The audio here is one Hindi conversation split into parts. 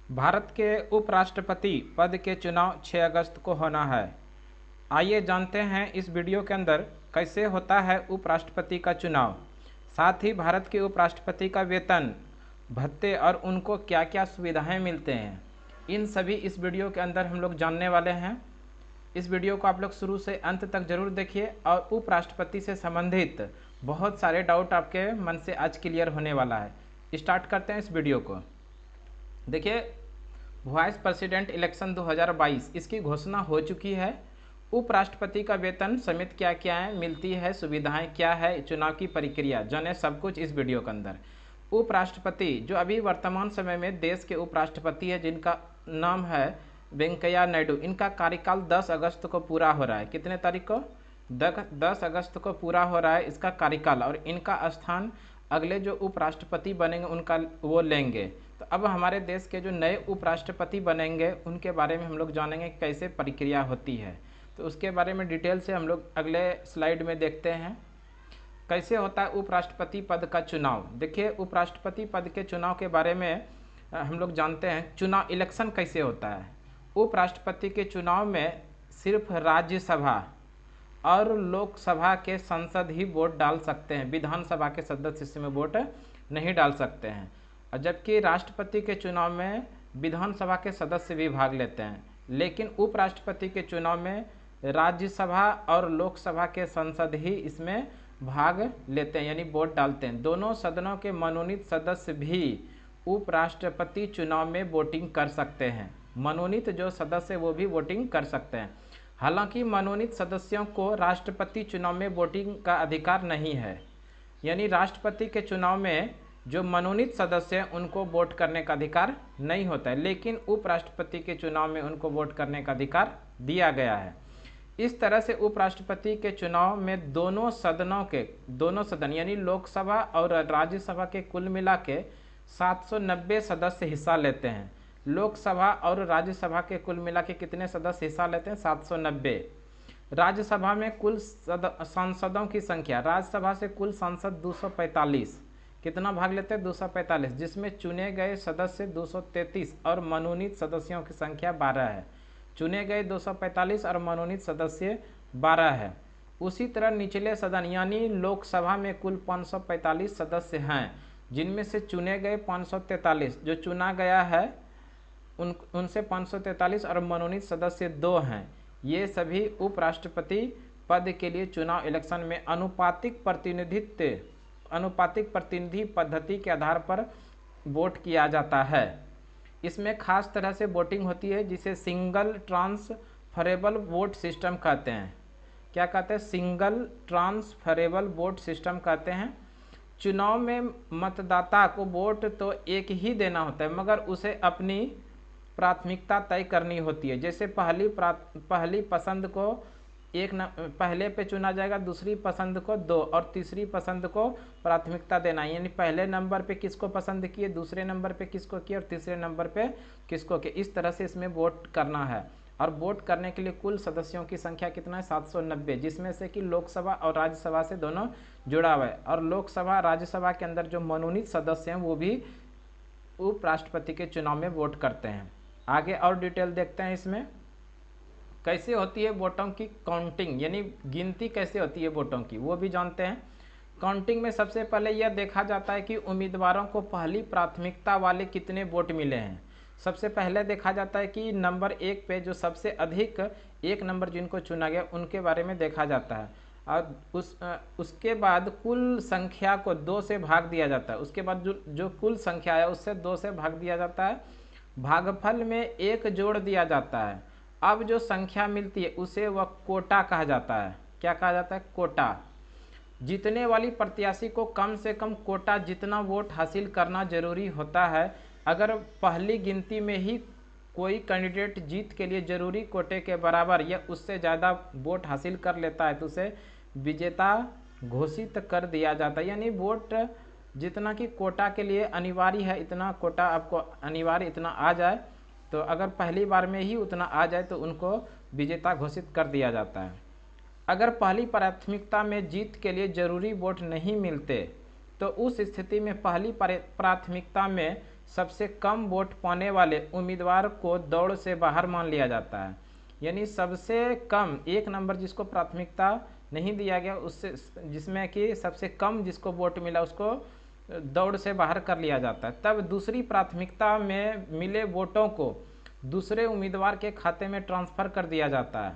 भारत के उपराष्ट्रपति पद के चुनाव 6 अगस्त को होना है। आइए जानते हैं इस वीडियो के अंदर कैसे होता है उपराष्ट्रपति का चुनाव, साथ ही भारत के उपराष्ट्रपति का वेतन, भत्ते और उनको क्या क्या सुविधाएं मिलते हैं। इन सभी इस वीडियो के अंदर हम लोग जानने वाले हैं। इस वीडियो को आप लोग शुरू से अंत तक जरूर देखिए और उपराष्ट्रपति से संबंधित बहुत सारे डाउट आपके मन से आज क्लियर होने वाला है। स्टार्ट करते हैं इस वीडियो को। देखिए, वाइस प्रेसिडेंट इलेक्शन 2022 इसकी घोषणा हो चुकी है। उपराष्ट्रपति का वेतन समेत क्या क्या है, मिलती है, सुविधाएं क्या है, चुनाव की प्रक्रिया, जाने सब कुछ इस वीडियो के अंदर। उपराष्ट्रपति जो अभी वर्तमान समय में देश के उपराष्ट्रपति है, जिनका नाम है वेंकैया नायडू, इनका कार्यकाल 10 अगस्त को पूरा हो रहा है। कितने तारीख को? 10 अगस्त को पूरा हो रहा है इसका कार्यकाल, और इनका स्थान अगले जो उपराष्ट्रपति बनेंगे उनका वो लेंगे। तो अब हमारे देश के जो नए उपराष्ट्रपति बनेंगे उनके बारे में हम लोग जानेंगे कैसे प्रक्रिया होती है। तो उसके बारे में डिटेल से हम लोग अगले स्लाइड में देखते हैं कैसे होता है उपराष्ट्रपति पद का चुनाव। देखिए, उपराष्ट्रपति पद के चुनाव के बारे में हम लोग जानते हैं। चुनाव इलेक्शन कैसे होता है। उपराष्ट्रपति के चुनाव में सिर्फ राज्यसभा और लोकसभा के सांसद ही वोट डाल सकते हैं, विधानसभा के सदस्य इसमें वोट नहीं डाल सकते हैं। जबकि राष्ट्रपति के चुनाव में विधानसभा के सदस्य भी भाग लेते हैं, लेकिन उपराष्ट्रपति के चुनाव में राज्यसभा और लोकसभा के सांसद ही इसमें भाग लेते हैं, यानी वोट डालते हैं। दोनों सदनों के मनोनीत सदस्य भी उपराष्ट्रपति चुनाव में वोटिंग कर सकते हैं। मनोनीत जो सदस्य वो भी वोटिंग कर सकते हैं। हालांकि मनोनीत सदस्यों को राष्ट्रपति चुनाव में वोटिंग का अधिकार नहीं है, यानी राष्ट्रपति के चुनाव में जो मनोनीत सदस्य हैं उनको वोट करने का अधिकार नहीं होता है, लेकिन उपराष्ट्रपति के चुनाव में उनको वोट करने का अधिकार दिया गया है। इस तरह से उपराष्ट्रपति के चुनाव में दोनों सदन यानी लोकसभा और राज्यसभा के कुल मिला के 790 सदस्य हिस्सा लेते हैं। लोकसभा और राज्यसभा के कुल मिला के कितने सदस्य हिस्सा लेते हैं? 790। राज्यसभा में कुल सांसदों की संख्या, राज्यसभा से कुल सांसद 245, कितना भाग लेते हैं? 245, जिसमें चुने गए सदस्य 233 और मनोनीत सदस्यों की संख्या 12 है। चुने गए 245 और मनोनीत सदस्य 12 है। उसी तरह निचले सदन यानी लोकसभा में कुल 545 सदस्य हैं, जिनमें से चुने गए 543, जो चुना गया है उनसे 543 और मनोनीत सदस्य 2 हैं। ये सभी उपराष्ट्रपति पद के लिए चुनाव इलेक्शन में अनुपातिक प्रतिनिधि पद्धति के आधार पर वोट किया जाता है। इसमें खास तरह से वोटिंग होती है जिसे सिंगल ट्रांसफरेबल वोट सिस्टम कहते हैं। क्या कहते हैं? सिंगल ट्रांसफरेबल वोट सिस्टम कहते हैं। चुनाव में मतदाता को वोट तो एक ही देना होता है, मगर उसे अपनी प्राथमिकता तय करनी होती है। जैसे पहली पसंद को पहले पे चुना जाएगा, दूसरी पसंद को 2 और तीसरी पसंद को प्राथमिकता देना, यानी पहले नंबर पे किसको पसंद किए, दूसरे नंबर पे किसको किए और तीसरे नंबर पे किसको किए। इस तरह से इसमें वोट करना है। और वोट करने के लिए कुल सदस्यों की संख्या कितना है? 790, जिसमें से कि लोकसभा और राज्यसभा से दोनों जुड़ा हुआ है। और लोकसभा राज्यसभा के अंदर जो मनोनीत सदस्य हैं वो भी उपराष्ट्रपति के चुनाव में वोट करते हैं। आगे और डिटेल देखते हैं इसमें कैसे होती है वोटों की काउंटिंग, यानी गिनती कैसे होती है वोटों की, वो भी जानते हैं। काउंटिंग में सबसे पहले यह देखा जाता है कि उम्मीदवारों को पहली प्राथमिकता वाले कितने वोट मिले हैं। सबसे पहले देखा जाता है कि नंबर 1 पे जो सबसे अधिक 1 नंबर जिनको चुना गया उनके बारे में देखा जाता है। और उसके बाद कुल संख्या को 2 से भाग दिया जाता है। उसके बाद जो कुल संख्या है उससे 2 से भाग दिया जाता है। भागफल में 1 जोड़ दिया जाता है। अब जो संख्या मिलती है उसे वह कोटा कहा जाता है। क्या कहा जाता है? कोटा। जीतने वाली प्रत्याशी को कम से कम कोटा जितना वोट हासिल करना जरूरी होता है। अगर पहली गिनती में ही कोई कैंडिडेट जीत के लिए जरूरी कोटे के बराबर या उससे ज़्यादा वोट हासिल कर लेता है तो उसे विजेता घोषित कर दिया जाता है। यानी वोट जितना कि कोटा के लिए अनिवार्य है, इतना कोटा आपको अनिवार्य इतना आ जाए, तो अगर पहली बार में ही उतना आ जाए तो उनको विजेता घोषित कर दिया जाता है। अगर पहली प्राथमिकता में जीत के लिए जरूरी वोट नहीं मिलते तो उस स्थिति में पहली प्राथमिकता में सबसे कम वोट पाने वाले उम्मीदवार को दौड़ से बाहर मान लिया जाता है। यानी सबसे कम 1 नंबर जिसको प्राथमिकता नहीं दिया गया, उससे जिसमें कि सबसे कम जिसको वोट मिला उसको दौड़ से बाहर कर लिया जाता है। तब दूसरी प्राथमिकता में मिले वोटों को दूसरे उम्मीदवार के खाते में ट्रांसफ़र कर दिया जाता है।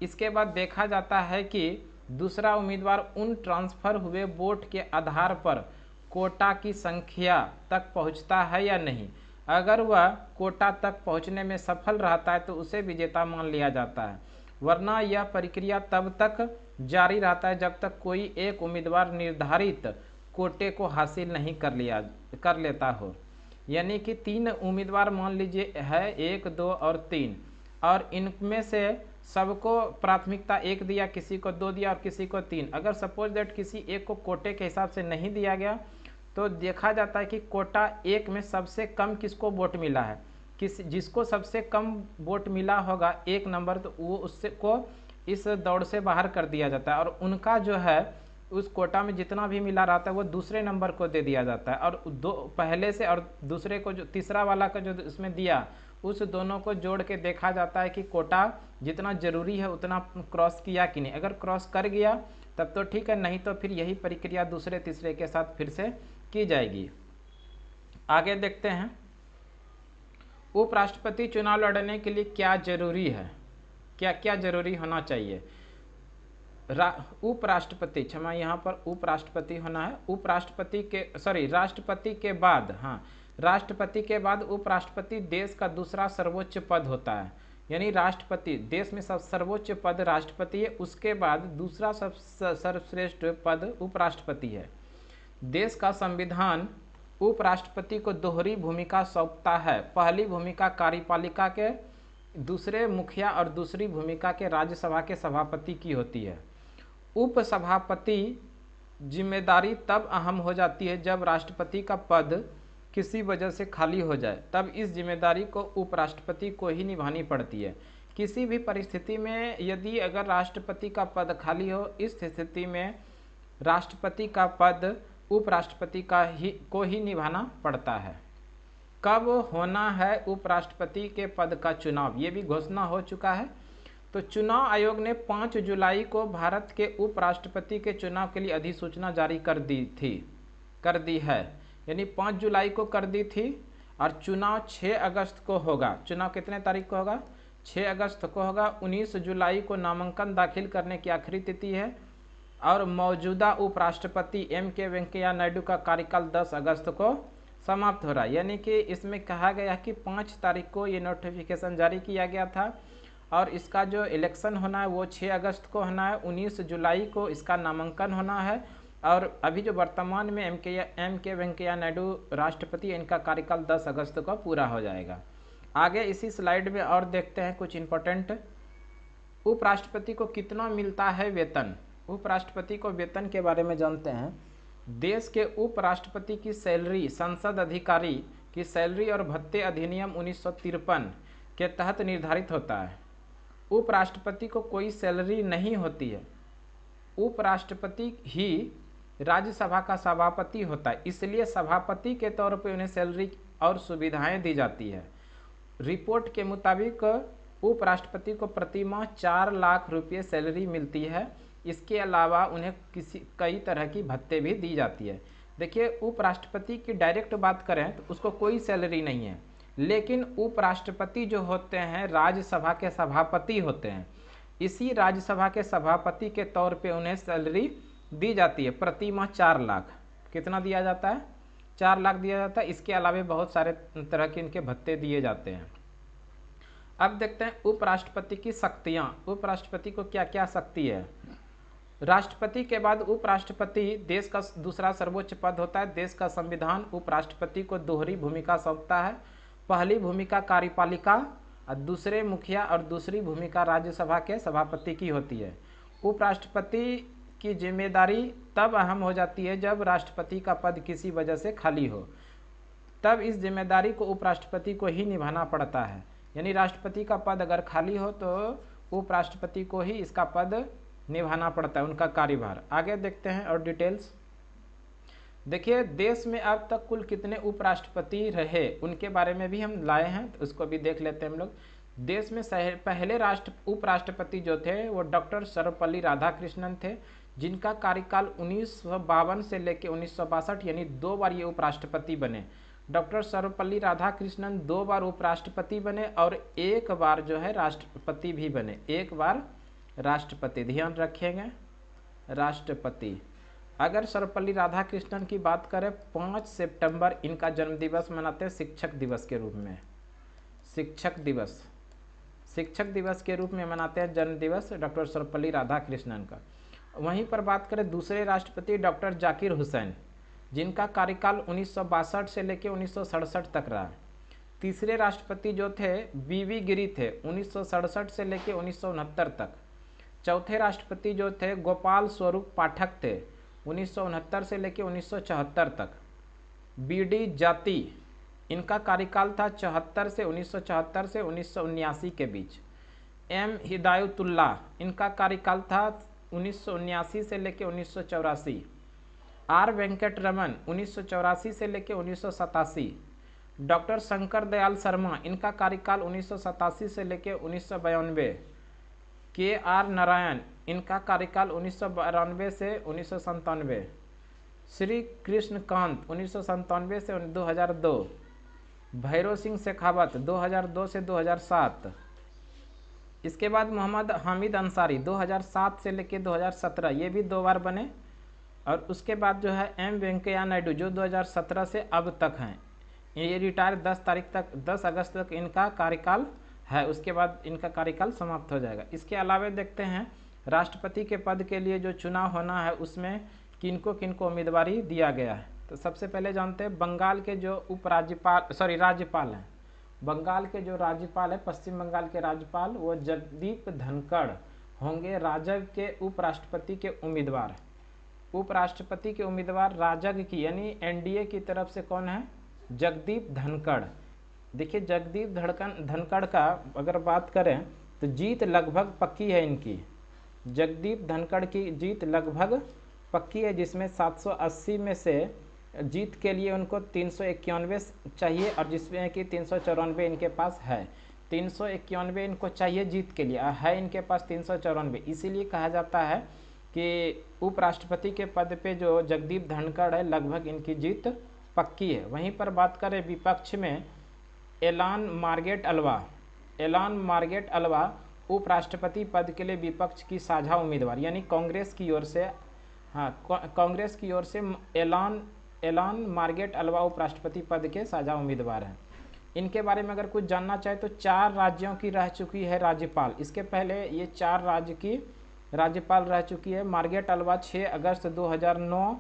इसके बाद देखा जाता है कि दूसरा उम्मीदवार उन ट्रांसफ़र हुए वोट के आधार पर कोटा की संख्या तक पहुंचता है या नहीं। अगर वह कोटा तक पहुंचने में सफल रहता है तो उसे विजेता मान लिया जाता है, वरना यह प्रक्रिया तब तक जारी रहता है जब तक कोई एक उम्मीदवार निर्धारित कोटे को हासिल नहीं कर लेता हो। यानी कि 3 उम्मीदवार मान लीजिए है, 1, 2 और 3, और इनमें से सबको प्राथमिकता 1 दिया, किसी को 2 दिया और किसी को 3। अगर सपोज दैट किसी एक को कोटे के हिसाब से नहीं दिया गया तो देखा जाता है कि कोटा 1 में सबसे कम किसको वोट मिला है, जिसको सबसे कम वोट मिला होगा 1 नंबर, तो वो उससे को इस दौड़ से बाहर कर दिया जाता है और उनका जो है उस कोटा में जितना भी मिला रहता है वो दूसरे नंबर को दे दिया जाता है। और दो पहले से और दूसरे को जो तीसरा वाला का जो इसमें दिया, उस दोनों को जोड़ के देखा जाता है कि कोटा जितना ज़रूरी है उतना क्रॉस किया कि नहीं। अगर क्रॉस कर गया तब तो ठीक है, नहीं तो फिर यही प्रक्रिया दूसरे तीसरे के साथ फिर से की जाएगी। आगे देखते हैं, उपराष्ट्रपति चुनाव लड़ने के लिए क्या जरूरी है, क्या क्या जरूरी होना चाहिए। उपराष्ट्रपति, क्षमा यहाँ पर उपराष्ट्रपति होना है, उपराष्ट्रपति के राष्ट्रपति के बाद, हाँ, राष्ट्रपति के बाद उपराष्ट्रपति देश का दूसरा सर्वोच्च पद होता है। यानी राष्ट्रपति देश में सर्वोच्च पद राष्ट्रपति है, उसके बाद दूसरा सर्वश्रेष्ठ पद उपराष्ट्रपति है। देश का संविधान उपराष्ट्रपति को दोहरी भूमिका सौंपता है। पहली भूमिका कार्यपालिका के, दूसरे मुखिया और दूसरी भूमिका के राज्यसभा के सभापति की होती है। उपसभापति जिम्मेदारी तब अहम हो जाती है जब राष्ट्रपति का पद किसी वजह से खाली हो जाए, तब इस जिम्मेदारी को उपराष्ट्रपति को ही निभानी पड़ती है। किसी भी परिस्थिति में यदि अगर राष्ट्रपति का पद खाली हो, इस स्थिति में राष्ट्रपति का पद उपराष्ट्रपति को ही निभाना पड़ता है। कब होना है उपराष्ट्रपति के पद का चुनाव, ये भी घोषणा हो चुका है। तो चुनाव आयोग ने 5 जुलाई को भारत के उपराष्ट्रपति के चुनाव के लिए अधिसूचना जारी कर दी है। यानी 5 जुलाई को कर दी थी और चुनाव 6 अगस्त को होगा। चुनाव कितने तारीख को होगा? 6 अगस्त को होगा। 19 जुलाई को नामांकन दाखिल करने की आखिरी तिथि है और मौजूदा उपराष्ट्रपति M.K. वेंकैया नायडू का कार्यकाल 10 अगस्त को समाप्त हो रहा है। यानी कि इसमें कहा गया कि 5 तारीख को ये नोटिफिकेशन जारी किया गया था और इसका जो इलेक्शन होना है वो 6 अगस्त को होना है। 19 जुलाई को इसका नामांकन होना है और अभी जो वर्तमान में M.K. वेंकैया नायडू राष्ट्रपति, इनका कार्यकाल 10 अगस्त को पूरा हो जाएगा। आगे इसी स्लाइड में और देखते हैं कुछ इम्पोर्टेंट। उपराष्ट्रपति को कितना मिलता है वेतन? उपराष्ट्रपति को वेतन के बारे में जानते हैं। देश के उपराष्ट्रपति की सैलरी संसद अधिकारी की सैलरी और भत्ते अधिनियम 1953 के तहत निर्धारित होता है। उपराष्ट्रपति को कोई सैलरी नहीं होती है। उपराष्ट्रपति ही राज्यसभा का सभापति होता है, इसलिए सभापति के तौर पर उन्हें सैलरी और सुविधाएं दी जाती है। रिपोर्ट के मुताबिक उपराष्ट्रपति को प्रति माह 4 लाख रुपये सैलरी मिलती है। इसके अलावा उन्हें कई तरह की भत्ते भी दी जाती है। देखिए, उपराष्ट्रपति की डायरेक्ट बात करें तो उसको कोई सैलरी नहीं है, लेकिन उपराष्ट्रपति जो होते हैं राज्यसभा के सभापति होते हैं। इसी राज्यसभा के सभापति के तौर पे उन्हें सैलरी दी जाती है प्रति माह 4 लाख। कितना दिया जाता है? 4 लाख दिया जाता है। इसके अलावा बहुत सारे तरह के इनके भत्ते दिए जाते हैं। अब देखते हैं उपराष्ट्रपति की शक्तियाँ। उपराष्ट्रपति को क्या क्या शक्ति है? राष्ट्रपति के बाद उपराष्ट्रपति देश का दूसरा सर्वोच्च पद होता है। देश का संविधान उपराष्ट्रपति को दोहरी भूमिका सौंपता है। पहली भूमिका कार्यपालिका और दूसरे मुखिया और दूसरी भूमिका राज्यसभा के सभापति की होती है। उपराष्ट्रपति की जिम्मेदारी तब अहम हो जाती है जब राष्ट्रपति का पद किसी वजह से खाली हो, तब इस जिम्मेदारी को उपराष्ट्रपति को ही निभाना पड़ता है। यानी राष्ट्रपति का पद अगर खाली हो तो उपराष्ट्रपति को ही इसका पद निभाना पड़ता है, उनका कार्यभार। आगे देखते हैं और डिटेल्स। देखिए देश में अब तक कुल कितने उपराष्ट्रपति रहे उनके बारे में भी हम लाए हैं, तो उसको भी देख लेते हैं हम लोग। देश में पहले उपराष्ट्रपति जो थे वो डॉक्टर सर्वपल्ली राधाकृष्णन थे, जिनका कार्यकाल 1952 से लेकर 1962 यानी 2 बार ये उपराष्ट्रपति बने। डॉक्टर सर्वपल्ली राधाकृष्णन 2 बार उपराष्ट्रपति बने और 1 बार जो है राष्ट्रपति भी बने। 1 बार राष्ट्रपति, ध्यान रखेंगे, राष्ट्रपति। अगर सर्वपल्ली राधाकृष्णन की बात करें, 5 सितंबर इनका जन्मदिवस मनाते हैं शिक्षक दिवस के रूप में। शिक्षक दिवस के रूप में मनाते हैं जन्म दिवस डॉक्टर सर्वपल्ली राधाकृष्णन का। वहीं पर बात करें दूसरे राष्ट्रपति डॉक्टर जाकिर हुसैन, जिनका कार्यकाल 1962 से लेकर 1967 तक रहा। तीसरे राष्ट्रपति जो थे वीवी गिरी थे, 1967 से लेकर 1969 तक। चौथे राष्ट्रपति जो थे गोपाल स्वरूप पाठक थे, 1969 से लेकर 1974 तक। बीडी जाति, इनका कार्यकाल था 74 से 1974 से 1979 के बीच। एम हिदायतुल्लाह, इनका कार्यकाल था 1979 से लेकर 1984। आर वेंकट रमन, 1984 से लेकर 1987। डॉक्टर शंकर दयाल शर्मा, इनका कार्यकाल 1987 से लेकर 1992। के आर नारायण, इनका कार्यकाल 1992 से 1997। श्री कृष्णकांत, 1997 से 2002। भैरव सिंह शेखावत, 2002 से 2007। इसके बाद मोहम्मद हामिद अंसारी, 2007 से लेकर 2017, ये भी 2 बार बने। और उसके बाद जो है एम वेंकैया नायडू, जो 2017 से अब तक हैं। ये रिटायर 10 अगस्त तक इनका कार्यकाल है, उसके बाद इनका कार्यकाल समाप्त हो जाएगा। इसके अलावा देखते हैं राष्ट्रपति के पद के लिए जो चुनाव होना है उसमें किनको किनको उम्मीदवारी दिया गया है। तो सबसे पहले जानते हैं बंगाल के जो राज्यपाल हैं। बंगाल के जो राज्यपाल है, पश्चिम बंगाल के राज्यपाल, वो जगदीप धनखड़ होंगे राजग के उपराष्ट्रपति के उम्मीदवार। उपराष्ट्रपति के उम्मीदवार राजग की यानी एनडीए की तरफ से कौन है? जगदीप धनखड़। देखिए जगदीप धनखड़ का अगर बात करें तो जीत लगभग पक्की है इनकी। जगदीप धनखड़ की जीत लगभग पक्की है, जिसमें 780 में से जीत के लिए उनको 391 चाहिए और जिसमें कि 394 इनके पास है। 391 इनको चाहिए जीत के लिए, है इनके पास 394। इसीलिए कहा जाता है कि उपराष्ट्रपति के पद पे जो जगदीप धनखड़ है लगभग इनकी जीत पक्की है। वहीं पर बात करें विपक्ष में एलान मार्गेट अल्वा उपराष्ट्रपति पद के लिए विपक्ष की साझा उम्मीदवार, यानी कांग्रेस की ओर से, कांग्रेस की ओर से एलान मार्गेट अल्वा उपराष्ट्रपति पद के साझा उम्मीदवार हैं। इनके बारे में अगर कुछ जानना चाहे तो 4 राज्यों की रह चुकी है राज्यपाल। इसके पहले ये 4 राज्य की राज्यपाल रह चुकी है। मार्गेट अल्वा 6 अगस्त 2009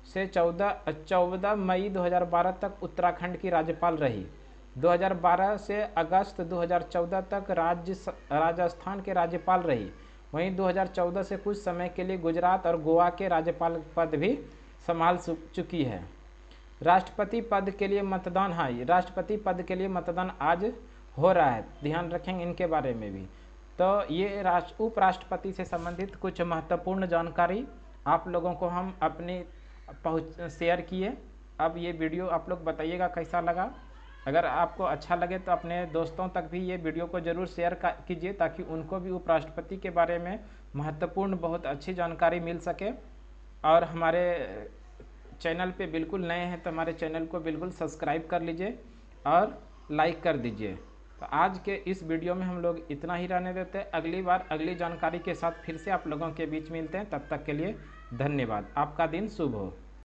से 14 मई 2012 तक उत्तराखंड की राज्यपाल रही। 2012 से अगस्त 2014 तक राजस्थान के राज्यपाल रही। वहीं 2014 से कुछ समय के लिए गुजरात और गोवा के राज्यपाल पद भी संभाल चुकी है। राष्ट्रपति पद के लिए मतदान, राष्ट्रपति पद के लिए मतदान आज हो रहा है, ध्यान रखेंगे इनके बारे में भी। तो ये उपराष्ट्रपति से संबंधित कुछ महत्वपूर्ण जानकारी आप लोगों को हम अपनी शेयर किए। अब ये वीडियो आप लोग बताइएगा कैसा लगा। अगर आपको अच्छा लगे तो अपने दोस्तों तक भी ये वीडियो को ज़रूर शेयर कीजिए, ताकि उनको भी उपराष्ट्रपति के बारे में महत्वपूर्ण बहुत अच्छी जानकारी मिल सके। और हमारे चैनल पे बिल्कुल नए हैं तो हमारे चैनल को बिल्कुल सब्सक्राइब कर लीजिए और लाइक कर दीजिए। तो आज के इस वीडियो में हम लोग इतना ही रहने देते हैं। अगली बार अगली जानकारी के साथ फिर से आप लोगों के बीच मिलते हैं। तब तक के लिए धन्यवाद। आपका दिन शुभ हो।